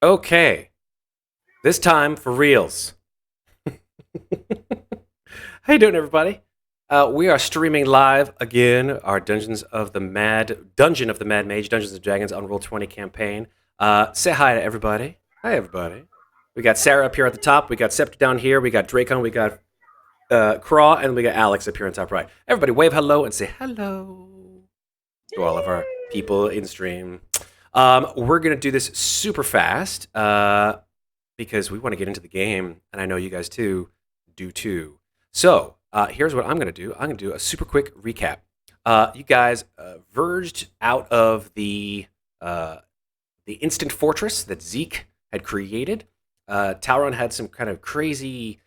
Okay, this time for reals. How you doing, everybody? We are streaming live again our Dungeon of the Mad Mage, Dungeons and Dragons on Roll20 campaign. Say hi to everybody. Hi, everybody. We got Sarah up here at the top. We got Septur down here. We got Drakon. We got Kraw, and we got Alex up here on top right. Everybody, wave hello and say hello to all of our people in stream. We're gonna do this super fast because we want to get into the game, and I know you guys do too. So here's what I'm gonna do. I'm gonna do a super quick recap. You guys verged out of the instant fortress that Zeke had created. Talron had some kind of crazy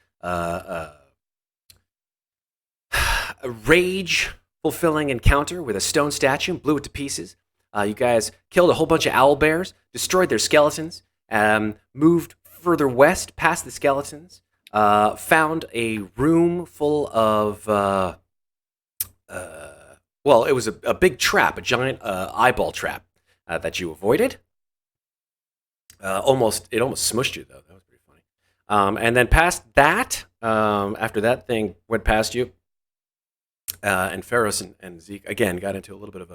rage-fulfilling encounter with a stone statue and blew it to pieces. You guys killed a whole bunch of owl bears, destroyed their skeletons, moved further west past the skeletons, found a room full of, well, it was a big trap, a giant eyeball trap that you avoided. It almost smushed you, though. That was pretty funny. And then past that, after that thing went past you, and Ferros and Zeke, again, got into a little bit of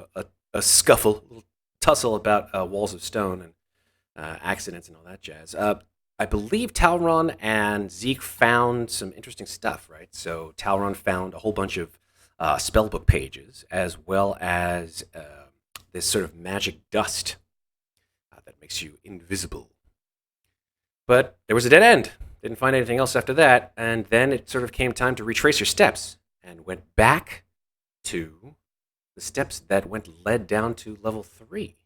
a scuffle, a little tussle about walls of stone and accidents and all that jazz. I believe Talron and Zeke found some interesting stuff, right? So Talron found a whole bunch of spellbook pages, as well as this sort of magic dust that makes you invisible. But there was a dead end. Didn't find anything else after that, and then it sort of came time to retrace your steps, and went back to the steps that led down to level 3.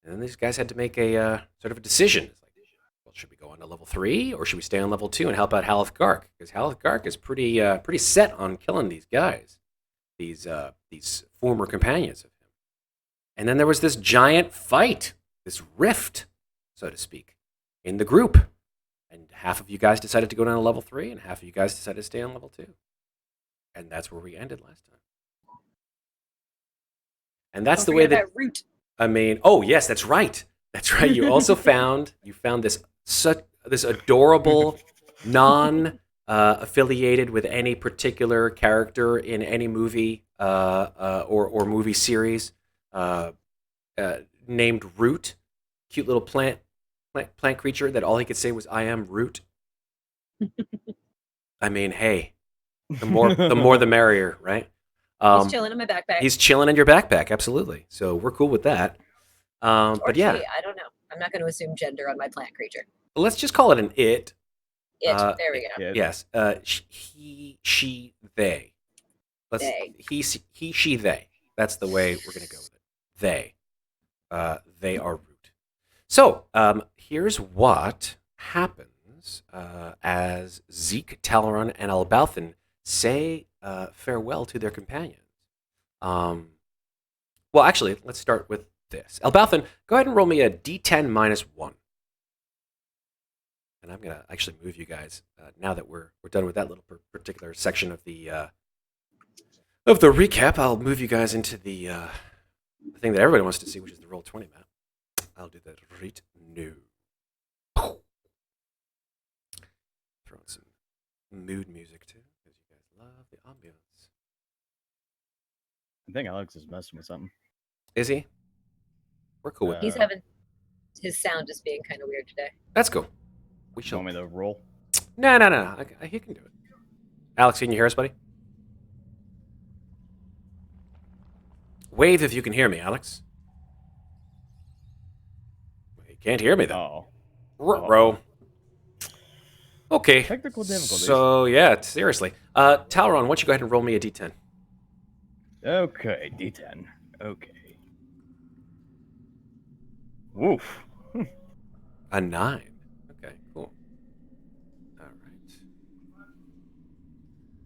And then these guys had to make a sort of a decision. It's like, well, should we go on to level 3, or should we stay on level 2 and help out Haleth-Gark? Because Haleth-Gark is pretty set on killing these guys, these former companions of him. And then there was this giant fight, this rift, so to speak, in the group. And half of you guys decided to go down to level 3, and half of you guys decided to stay on level 2. And that's where we ended last time. And that's the way that root. I mean, oh yes, that's right. That's right. You also found this adorable, non-affiliated with any particular character in any movie or movie series named Root, cute little plant creature that all he could say was "I am Root." I mean, hey, the more the merrier, right? He's chilling in my backpack. He's chilling in your backpack, absolutely. So we're cool with that. But yeah, she, I don't know. I'm not going to assume gender on my plant creature. Let's just call it an it. There we go. Yes. He, she, they. They. He, she, they. That's the way we're going to go with it. They. They are Root. So here's what happens as Zeke, Talron, and Elbauthin say farewell to their companions. Well, actually, let's start with this. Elbauthin, go ahead and roll me a d10 minus 1. And I'm going to actually move you guys, now that we're done with that little particular section of the recap. I'll move you guys into the thing that everybody wants to see, which is the Roll20 map. I'll do that right now. Throw in some mood music, too, because you guys love the ambiance. I think Alex is messing with something. Is he? We're cool with He's having his sound just being kind of weird today. That's cool. We Show me the roll. No. He can do it. Alex, can you hear us, buddy? Wave if you can hear me, Alex. You can't hear me, though. Row. Okay. Technical difficulties. So, yeah, seriously. Talron, why don't you go ahead and roll me a d10? Okay, d10. Okay. Woof. A 9. Okay, cool. All right.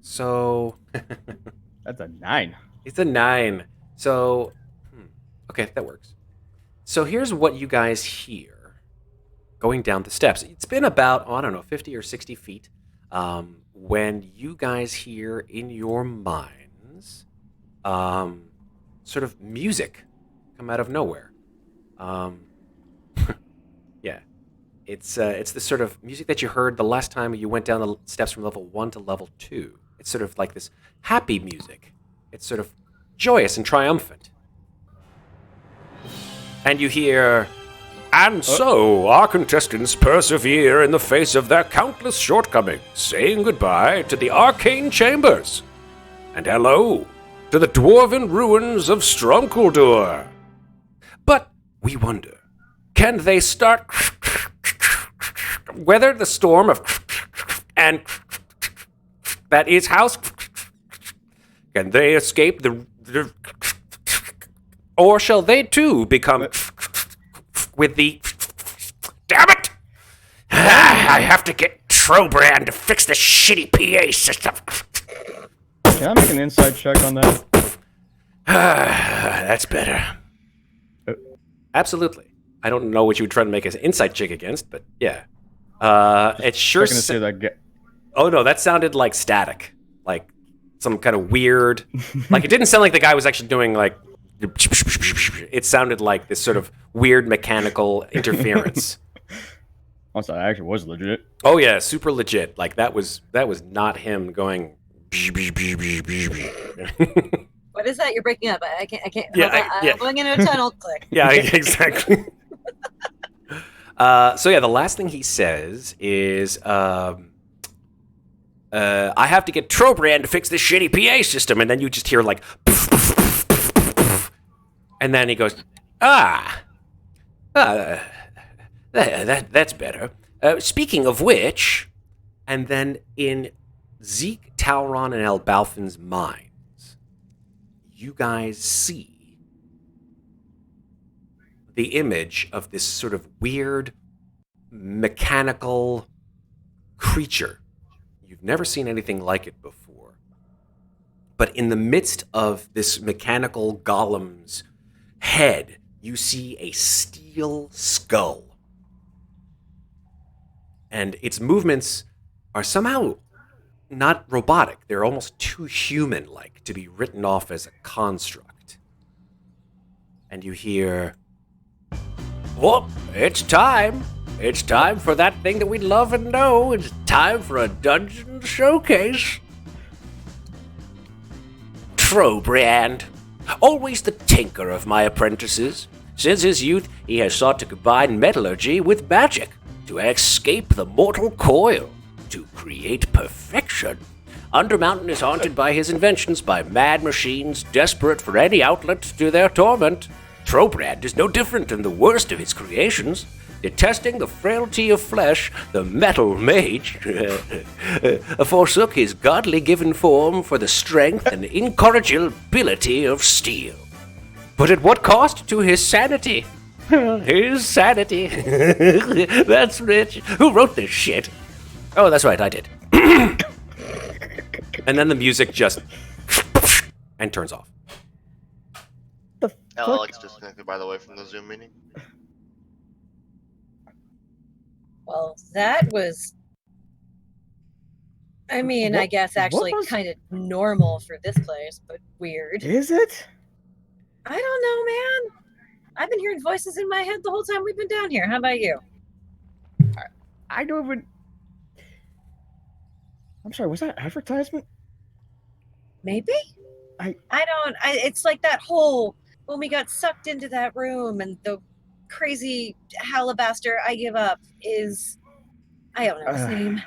So... That's a 9. It's a 9. So, okay, that works. So here's what you guys hear going down the steps. It's been about, 50 or 60 feet when you guys hear in your minds sort of music come out of nowhere. Yeah. It's the sort of music that you heard the last time you went down the steps from level 1 to level 2. It's sort of like this happy music. It's sort of joyous and triumphant. And you hear, and so our contestants persevere in the face of their countless shortcomings, saying goodbye to the arcane chambers. And hello to the dwarven ruins of Stromkuldur. But we wonder, can they start weather the storm of and that is house? Can they escape the or shall they too become with the damn it? I have to get Trobrand to fix the shitty PA system. Can I make an inside check on that? That's better. Absolutely. I don't know what you would try to make an insight check against, but yeah. It sure Oh no, that sounded like static. Like some kind of weird like it didn't sound like the guy was actually doing like it sounded like this sort of weird mechanical interference. Oh, so that actually was legit. Oh yeah, super legit. Like that was not him going What is that? You're breaking up. I can't. Yeah, I'm going into a tunnel. Click. Yeah, exactly. So yeah, the last thing he says is, I have to get Trobrand to fix this shitty PA system, and then you just hear like, and then he goes, that's better. Speaking of which, and then in Zeke, Talron, and Elbauthin's minds, you guys see the image of this sort of weird, mechanical creature. You've never seen anything like it before. But in the midst of this mechanical golem's head, you see a steel skull. And its movements are somehow not robotic. They're almost too human-like to be written off as a construct. And you hear, "Oh, it's time. It's time for that thing that we love and know. It's time for a dungeon showcase. Trobrand, always the tinker of my apprentices. Since his youth, he has sought to combine metallurgy with magic to escape the mortal coil, to create perfection. Undermountain is haunted by his inventions, by mad machines desperate for any outlet to their torment. Trobrand is no different than the worst of his creations. Detesting the frailty of flesh, the metal mage forsook his godly given form for the strength and incorrigibility of steel. But at what cost to his sanity? His sanity. That's rich. Who wrote this shit? Oh, that's right, I did. And then the music just and turns off. Alex disconnected, by the way, from the Zoom meeting. Well, that was, I mean, I guess actually kind of normal for this place, but weird. Is it? I don't know, man. I've been hearing voices in my head the whole time we've been down here. How about you? I don't even... I'm sorry, was that advertisement? Maybe? It's like that whole, when we got sucked into that room and the crazy Halabaster I give up is, I don't know his name.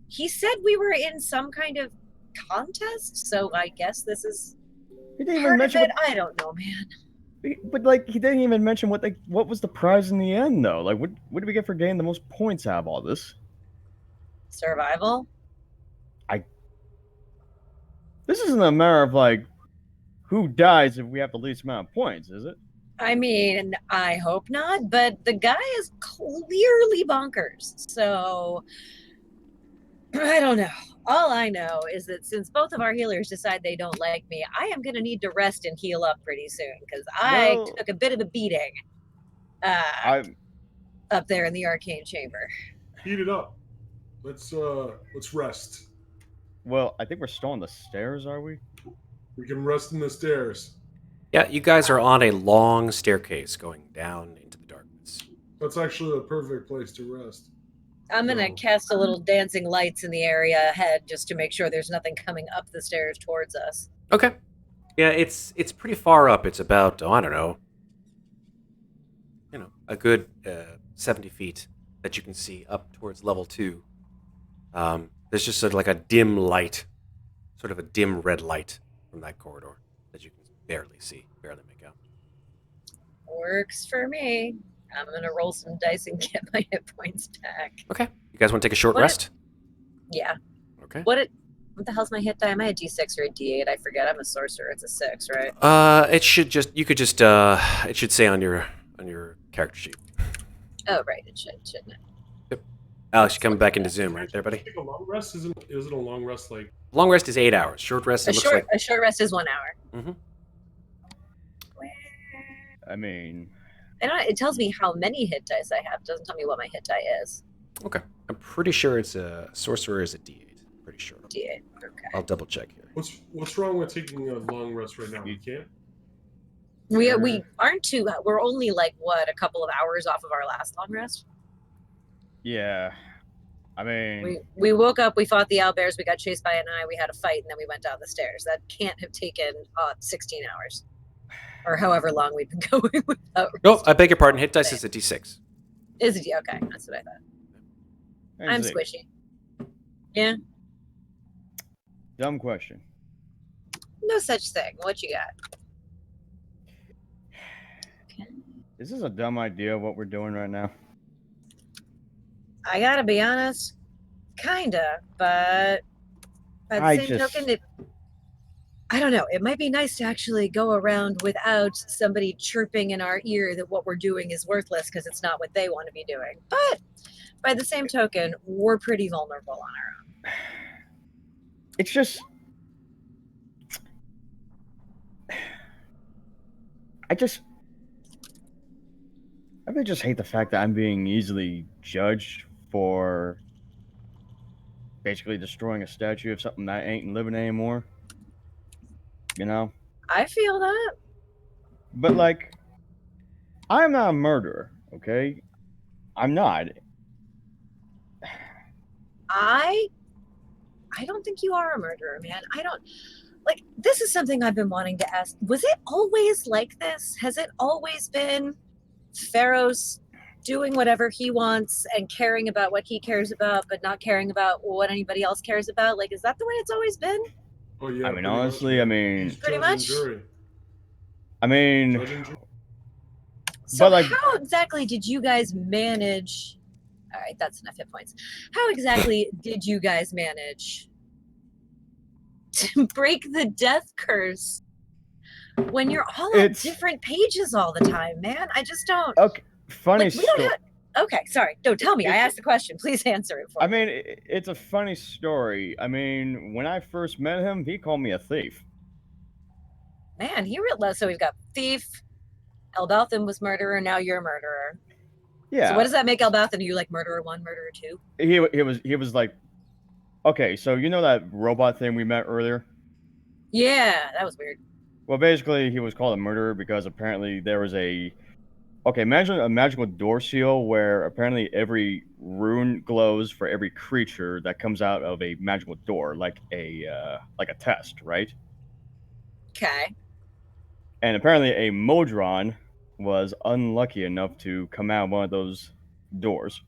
He said we were in some kind of contest, so I guess this is he didn't part even mention of it. I don't know, man. But like, he didn't even mention what was the prize in the end, though. Like, what did we get for getting the most points out of all this? Survival. This isn't a matter of like who dies if we have the least amount of points, is it? I mean, I hope not, but the guy is clearly bonkers. So I don't know. All I know is that since both of our healers decide they don't like me, I am going to need to rest and heal up pretty soon because I took a bit of a beating up there in the arcane chamber. Heat it up. Let's rest. Well, I think we're still on the stairs, are we? We can rest in the stairs. Yeah, you guys are on a long staircase going down into the darkness. That's actually a perfect place to rest. I'm gonna No. cast a little dancing lights in the area ahead just to make sure there's nothing coming up the stairs towards us. Okay. Yeah, it's pretty far up. It's about, oh, I don't know, a good 70 feet that you can see up towards level 2. There's just sort of like a dim light, sort of a dim red light from that corridor that you can barely see, barely make out. Works for me. I'm gonna roll some dice and get my hit points back. Okay. You guys want to take a short What rest? Yeah. Okay. What the hell's my hit die? Am I a D6 or a D8? I forget. I'm a sorcerer. It's a 6, right? It should just it should say on your character sheet. Oh, right. It shouldn't it? Alex, you coming back into Zoom right there, buddy? Take a long rest? Isn't a long rest like Long rest is 8 hours. Short rest A it looks short, like. a short rest is 1 hour. Mhm. I mean, It tells me how many hit dice I have. It doesn't tell me what my hit die is. Okay. I'm pretty sure it's a sorcerer is a D8. Pretty sure. D8. Okay. I'll double check here. what's wrong with taking a long rest right now? You can't. We aren't too. We're only like a couple of hours off of our last long rest. yeah. I mean, We woke up, we fought the owlbears, we got chased by an eye, we had a fight, and then we went down the stairs. That can't have taken 16 hours. Or however long we've been going without Oh, rest. I beg your pardon. Hit dice is a D6. Is it? Okay, that's what I thought. I'm Zeke, squishy. Yeah, dumb question. no such thing. What you got? Is this a dumb idea what we're doing right now? I gotta be honest, kinda, but by the same token, I don't know. It might be nice to actually go around without somebody chirping in our ear that what we're doing is worthless because it's not what they want to be doing. But by the same token, we're pretty vulnerable on our own. It's just, I really just hate the fact that I'm being easily judged for basically destroying a statue of something that ain't living anymore. You know? I feel that. But, like, I'm not a murderer, okay? I'm not. I don't think you are a murderer, man. I don't like this is something I've been wanting to ask. Was it always like this? Has it always been Ferros doing whatever he wants and caring about what he cares about, but not caring about what anybody else cares about? Like, is that the way it's always been? Oh yeah. I mean, pretty honestly, much, I man. mean- He's Pretty judge and much? jury. I mean, Judge and jury. So But, like- how exactly did you guys manage? All right, that's enough hit points. How exactly did you guys manage to break the death curse when you're all on It's- different pages all the time, man? I just don't. okay, funny Like, we don't story. have. Okay, sorry. No, tell me. I asked the question. Please answer it for I me. mean, it's a funny story. I mean, when I first met him, he called me a thief. Man, he realized. So we've got thief. Elbauthin was murderer. Now you're a murderer. Yeah. So what does that make Elbauthin? Are you like murderer 1, murderer 2? He was like, okay, so you know that robot thing we met earlier? Yeah, that was weird. Well, basically, he was called a murderer because apparently there was imagine a magical door seal where apparently every rune glows for every creature that comes out of a magical door, like a test, right? Okay. And apparently a Modron was unlucky enough to come out of one of those doors.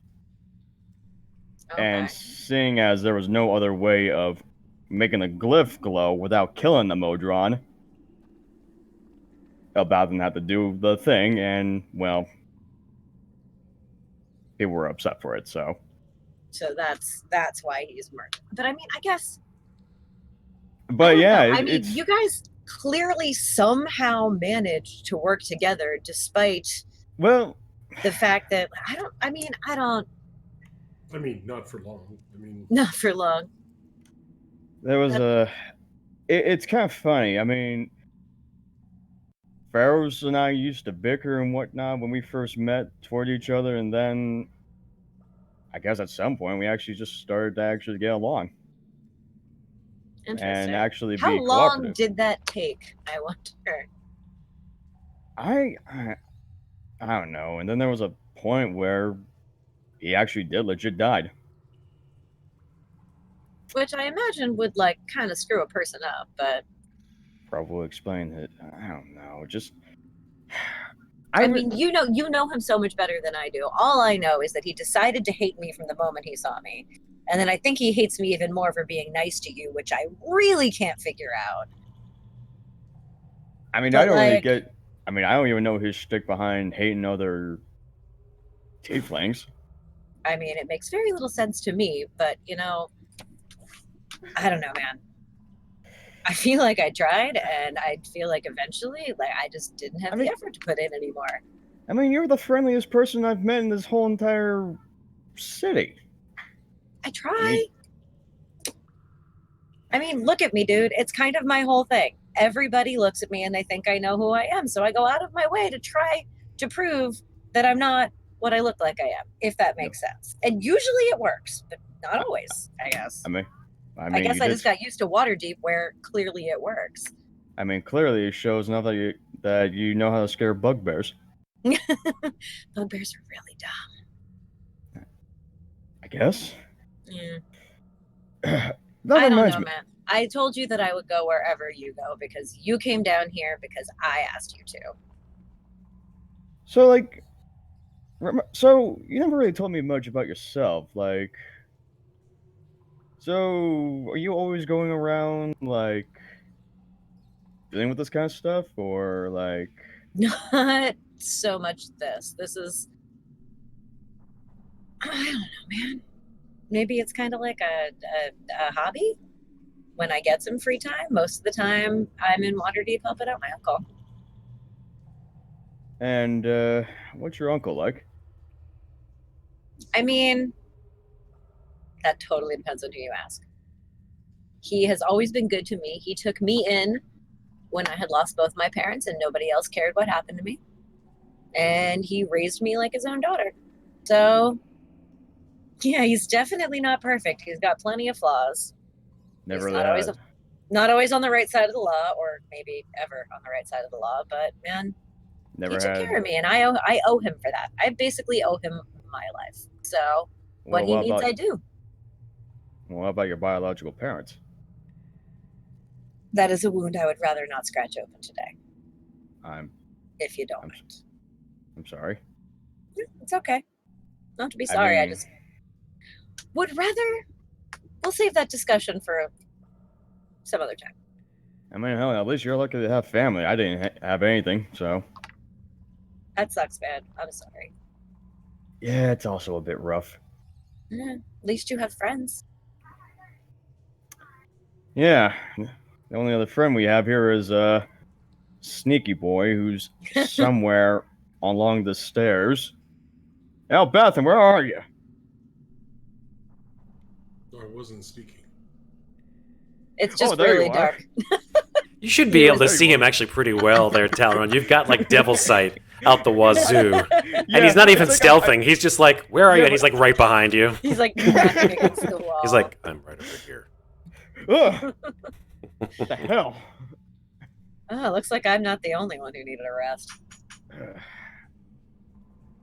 Okay. And seeing as there was no other way of making the glyph glow without killing the Modron, Elbauthin had to do the thing, and, well, people were upset for it, so. So that's why he's murdered. But I mean, I guess. But I don't yeah, know. I mean, you guys clearly somehow managed to work together despite well, the fact that I don't. I mean, not for long. I mean, Not for long. there was it's kind of funny. I mean, Ferros and I used to bicker and whatnot when we first met toward each other, and then I guess at some point we actually just started to actually get along Interesting. and actually How be long cooperative. did that take? I wonder. I I don't know. And then there was a point where he actually did legit died. Which I imagine would like kind of screw a person up, but Probably explain it. I don't know. Just I mean, you know him so much better than I do. All I know is that he decided to hate me from the moment he saw me. And then I think he hates me even more for being nice to you, which I really can't figure out. I mean, But I don't really like, get. I mean, I don't even know his shtick behind hating other tieflings. I mean, it makes very little sense to me, but you know, I don't know, man. I feel like I tried, and I feel like eventually, like I just didn't have the effort to put in anymore. I mean, you're the friendliest person I've met in this whole entire city. I try. I mean, look at me, dude. It's kind of my whole thing. Everybody looks at me and they think I know who I am, so I go out of my way to try to prove that I'm not what I look like I am, if that makes sense. And usually it works, but not always, I guess. I guess I just got used to Waterdeep, where clearly it works. I mean, clearly it shows enough that you know how to scare bugbears. Bugbears are really dumb. I guess. Yeah. That I don't reminds know, me. man. I told you that I would go wherever you go because you came down here because I asked you to. So, like, so you never really told me much about yourself. Like, so are you always going around like dealing with this kind of stuff, or like? Not so much this. This is, I don't know, man. Maybe it's kind of like a hobby. When I get some free time, most of the time I'm in Waterdeep helping out my uncle. And what's your uncle like? I mean, that totally depends on who you ask. He has always been good to me. He took me in when I had lost both my parents and nobody else cared what happened to me. And he raised me like his own daughter. So, yeah, he's definitely not perfect. He's got plenty of flaws. Never He's really not always on the right side of the law, or maybe ever on the right side of the law, but man, Never he took had. care of me, and I owe him for that. I basically owe him my life. So what he needs, I do. Well, what about your biological parents? That is a wound I would rather not scratch open today. If you don't mind. I'm sorry. It's okay. Not to be sorry. I just would rather. We'll save that discussion for some other time. I mean, hell, at least you're lucky to have family. I didn't have anything, so. That sucks, man. I'm sorry. Yeah, it's also a bit rough. At least you have friends. Yeah. The only other friend we have here is Sneaky Boy, who's somewhere along the stairs. Elbauthin, where are you? I wasn't sneaking. It's just really dark. You should be able to see him actually pretty well there, Talron. You've got like devil sight out the wazoo. And he's not even stealthing. He's just like, where are you? And he's like right behind you. He's like cracking against the wall. He's like, I'm right over here. Ugh. What the hell? Oh, looks like I'm not the only one who needed a rest.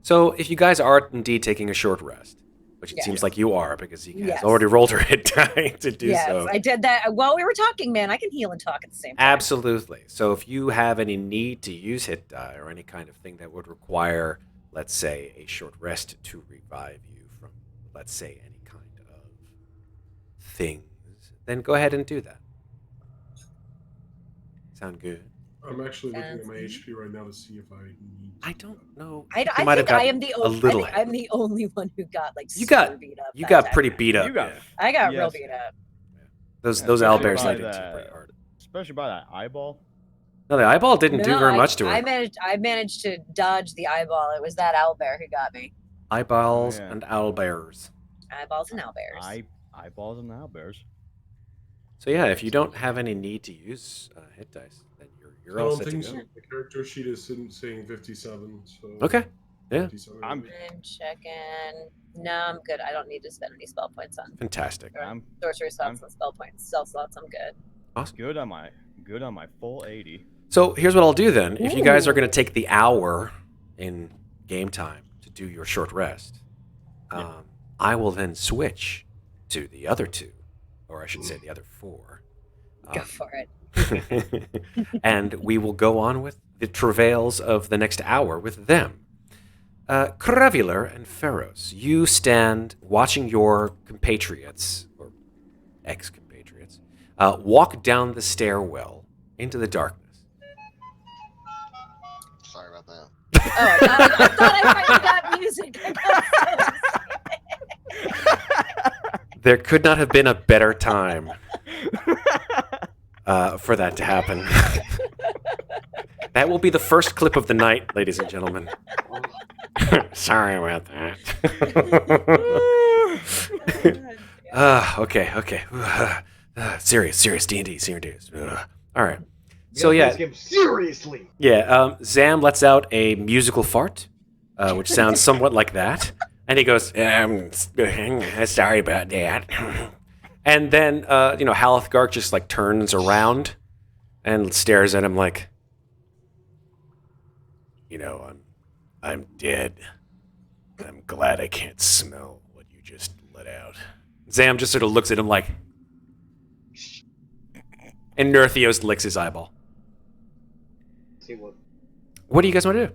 So if you guys are indeed taking a short rest, which it seems like you are, because Zeke has already rolled her hit die to do so. Yes, I did that while we were talking, man. I can heal and talk at the same time. Absolutely. So if you have any need to use hit die or any kind of thing that would require, let's say, a short rest to revive you from, let's say, any kind of things, then go ahead and do that. Sound good? I'm actually looking at my HP right now to see if I need. I don't know. I think I am the only. I'm the only one who got like super beat up. You got pretty beat up. I got real beat up. Those owlbears they did pretty hard. Especially by that eyeball. No, the eyeball didn't do very much to her. I managed to dodge the eyeball. It was that owlbear who got me. Eyeballs and owlbears. Eyeballs and owlbears. Eyeballs and owlbears. So yeah, if you don't have any need to use hit dice, then you're all set to go. So. The character sheet is saying 57. So okay. Yeah. I'm checking. No, I'm good. I don't need to spend any spell points on. Fantastic. Sorcery slots and spell points. Spell slots. I'm good. Awesome. Good on my full 80. So here's what I'll do then. If you guys are going to take the hour in game time to do your short rest, Yeah. I will then switch to the other two, or I should say the other four. Go for it. And we will go on with the travails of the next hour with them. Qrevialur and Ferros, you stand watching your compatriots, or ex-compatriots, walk down the stairwell into the darkness. Sorry about that. Oh, I thought I finally got music. I got There could not have been a better time for that to happen. That will be the first clip of the night, ladies and gentlemen. Sorry about that. Okay. Serious D&D, serious. All right. So yeah, Seriously. yeah. Zam lets out a musical fart, which sounds somewhat like that, and he goes, "Sorry about that." And then Halethgark just like turns around and stares at him like, I'm dead. I'm glad I can't smell what you just let out. Zam just sort of looks at him like, and Nerthios licks his eyeball. See what? What do you guys want to do?